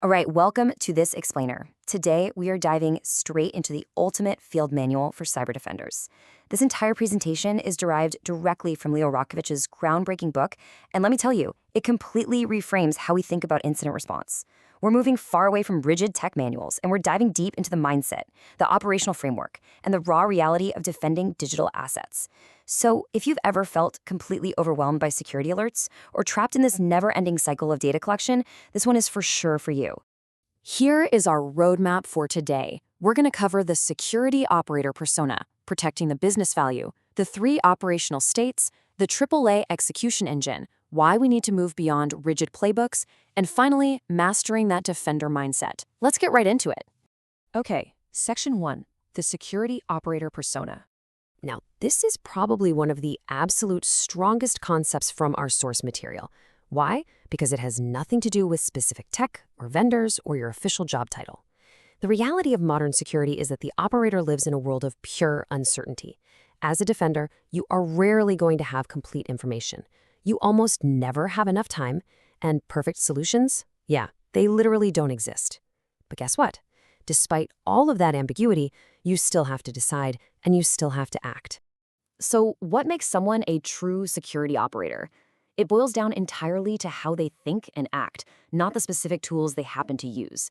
All right, welcome to this explainer. Today, we are diving straight into the ultimate field manual for cyber defenders. This entire presentation is derived directly from Leo Rakovich's groundbreaking book, and let me tell you, it completely reframes how we think about incident response. We're moving far away from rigid tech manuals, and we're diving deep into the mindset, the operational framework, and the raw reality of defending digital assets. So, if you've ever felt completely overwhelmed by security alerts or trapped in this never-ending cycle of data collection, this one is for sure for you. Here is our roadmap for today. We're going to cover the security operator persona, protecting the business value, the 3 operational states, the AAA execution engine, why we need to move beyond rigid playbooks, and finally, mastering that defender mindset. Let's get right into it. Okay, Section 1, the security operator persona. Now, this is probably one of the absolute strongest concepts from our source material. Why? Because it has nothing to do with specific tech or vendors or your official job title. The reality of modern security is that the operator lives in a world of pure uncertainty. As a defender, you are rarely going to have complete information. You almost never have enough time, and perfect solutions? Yeah, they literally don't exist. But guess what? Despite all of that ambiguity, you still have to decide, and you still have to act. So, what makes someone a true security operator? It boils down entirely to how they think and act, not the specific tools they happen to use.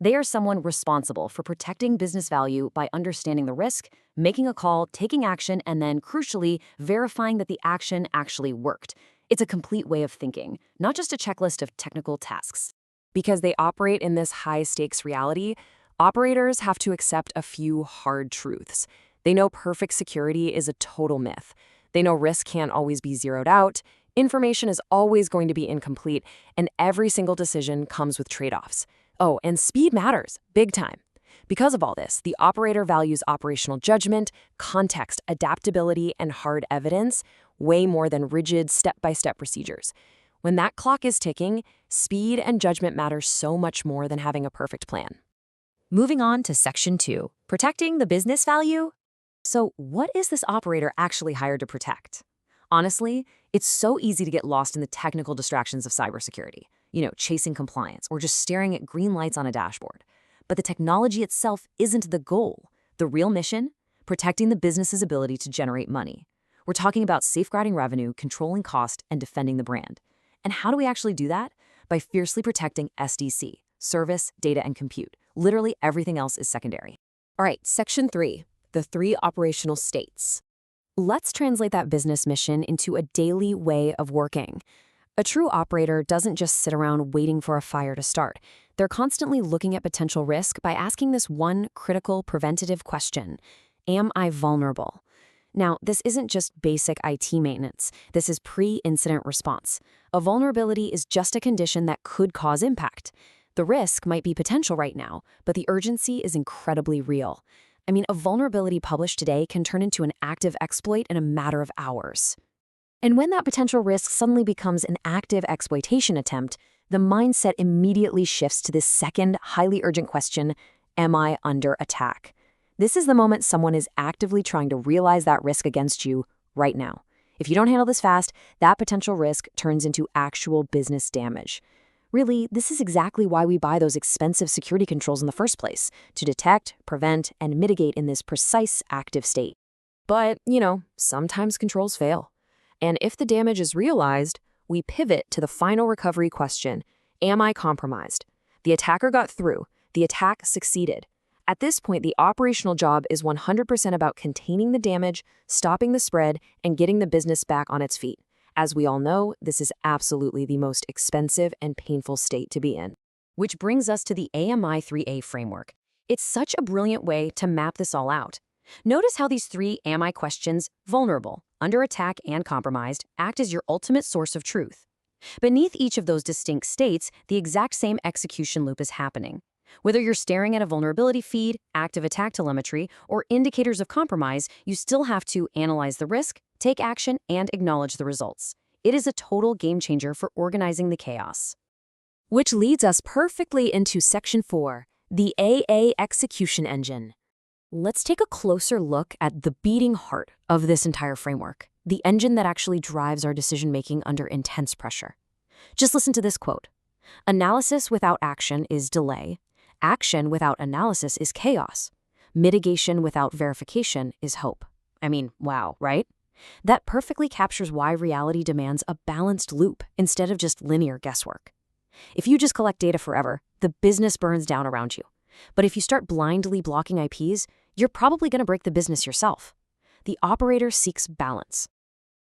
They are someone responsible for protecting business value by understanding the risk, making a call, taking action, and then, crucially, verifying that the action actually worked. It's a complete way of thinking, not just a checklist of technical tasks. Because they operate in this high-stakes reality, operators have to accept a few hard truths. They know perfect security is a total myth. They know risk can't always be zeroed out, information is always going to be incomplete, and every single decision comes with trade-offs. Oh, and speed matters, big time. Because of all this, the operator values operational judgment, context, adaptability, and hard evidence way more than rigid step-by-step procedures. When that clock is ticking, speed and judgment matter so much more than having a perfect plan. Moving on to Section 2, protecting the business value. So, what is this operator actually hired to protect? Honestly, it's so easy to get lost in the technical distractions of cybersecurity, chasing compliance or just staring at green lights on a dashboard. But the technology itself isn't the goal. The real mission? Protecting the business's ability to generate money. We're talking about safeguarding revenue, controlling cost, and defending the brand. And how do we actually do that? By fiercely protecting SDC, service, data, and compute. Literally everything else is secondary. All right, Section 3, the 3 operational states. Let's translate that business mission into a daily way of working. A true operator doesn't just sit around waiting for a fire to start. They're constantly looking at potential risk by asking this one critical preventative question: am I vulnerable? Now, this isn't just basic IT maintenance. This is pre-incident response. A vulnerability is just a condition that could cause impact. The risk might be potential right now, but the urgency is incredibly real. A vulnerability published today can turn into an active exploit in a matter of hours. And when that potential risk suddenly becomes an active exploitation attempt, the mindset immediately shifts to this second, highly urgent question: am I under attack? This is the moment someone is actively trying to realize that risk against you right now. If you don't handle this fast, that potential risk turns into actual business damage. Really, this is exactly why we buy those expensive security controls in the first place, to detect, prevent, and mitigate in this precise active state. But, sometimes controls fail. And if the damage is realized, we pivot to the final recovery question: am I compromised? The attacker got through. The attack succeeded. At this point, the operational job is 100% about containing the damage, stopping the spread, and getting the business back on its feet. As we all know, this is absolutely the most expensive and painful state to be in. Which brings us to the AMI 3A framework. It's such a brilliant way to map this all out. Notice how these 3 AMI questions, vulnerable, under attack, and compromised, act as your ultimate source of truth. Beneath each of those distinct states, the exact same execution loop is happening. Whether you're staring at a vulnerability feed, active attack telemetry, or indicators of compromise, you still have to analyze the risk, take action, and acknowledge the results. It is a total game changer for organizing the chaos. Which leads us perfectly into Section 4, the AA execution engine. Let's take a closer look at the beating heart of this entire framework, the engine that actually drives our decision-making under intense pressure. Just listen to this quote: Analysis without action is delay. Action without analysis is chaos. Mitigation without verification is hope. I mean, wow, right? That perfectly captures why reality demands a balanced loop instead of just linear guesswork. If you just collect data forever, the business burns down around you. But if you start blindly blocking IPs, you're probably going to break the business yourself. The operator seeks balance.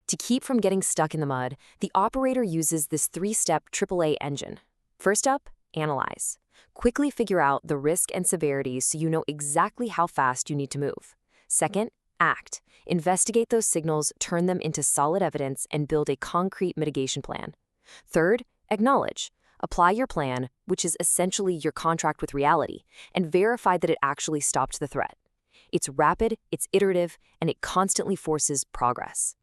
To keep from getting stuck in the mud, the operator uses this three-step AAA engine. First up, analyze. Quickly figure out the risk and severity so you know exactly how fast you need to move. Second, act. Investigate those signals, turn them into solid evidence, and build a concrete mitigation plan. Third, acknowledge. Apply your plan, which is essentially your contract with reality, and verify that it actually stopped the threat. It's rapid, it's iterative, and it constantly forces progress.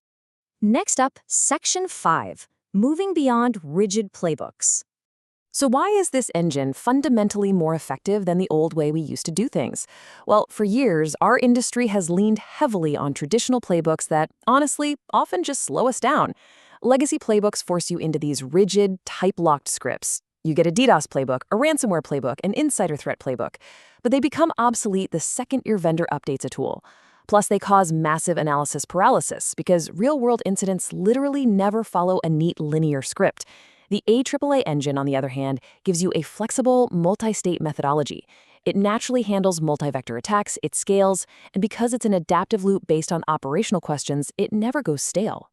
Next up, Section 5, moving beyond rigid playbooks. So why is this engine fundamentally more effective than the old way we used to do things? Well, for years, our industry has leaned heavily on traditional playbooks that, honestly, often just slow us down. Legacy playbooks force you into these rigid, type-locked scripts. You get a DDoS playbook, a ransomware playbook, an insider threat playbook. But they become obsolete the second your vendor updates a tool. Plus, they cause massive analysis paralysis because real-world incidents literally never follow a neat linear script. The AAA engine, on the other hand, gives you a flexible, multi-state methodology. It naturally handles multi-vector attacks, it scales, and because it's an adaptive loop based on operational questions, it never goes stale.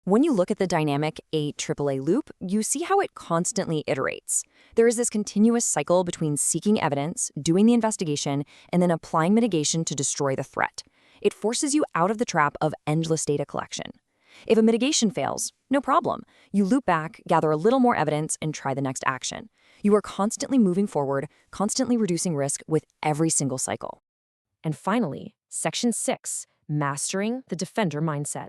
When you look at the dynamic AAA loop, you see how it constantly iterates. There is this continuous cycle between seeking evidence, doing the investigation, and then applying mitigation to destroy the threat. It forces you out of the trap of endless data collection. If a mitigation fails, no problem. You loop back, gather a little more evidence, and try the next action. You are constantly moving forward, constantly reducing risk with every single cycle. And finally, Section 6, mastering the defender mindset.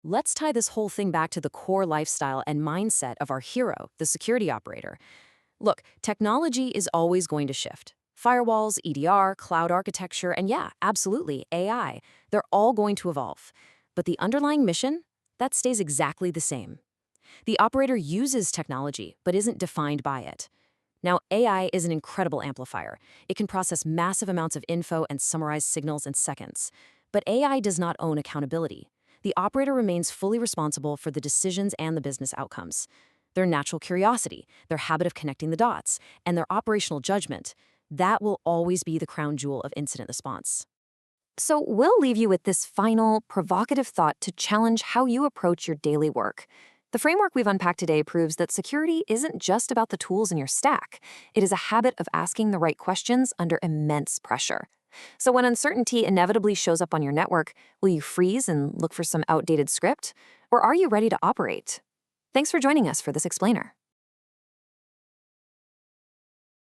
Let's tie this whole thing back to the core lifestyle and mindset of our hero, the security operator. Look, technology is always going to shift. Firewalls, EDR, cloud architecture, and yeah, absolutely, AI. They're all going to evolve. But the underlying mission? That stays exactly the same. The operator uses technology, but isn't defined by it. Now, AI is an incredible amplifier. It can process massive amounts of info and summarize signals in seconds. But AI does not own accountability. The operator remains fully responsible for the decisions and the business outcomes. Their natural curiosity, their habit of connecting the dots, and their operational judgment, that will always be the crown jewel of incident response. So we'll leave you with this final, provocative thought to challenge how you approach your daily work. The framework we've unpacked today proves that security isn't just about the tools in your stack. It is a habit of asking the right questions under immense pressure. So when uncertainty inevitably shows up on your network, will you freeze and look for some outdated script? Or are you ready to operate? Thanks for joining us for this explainer.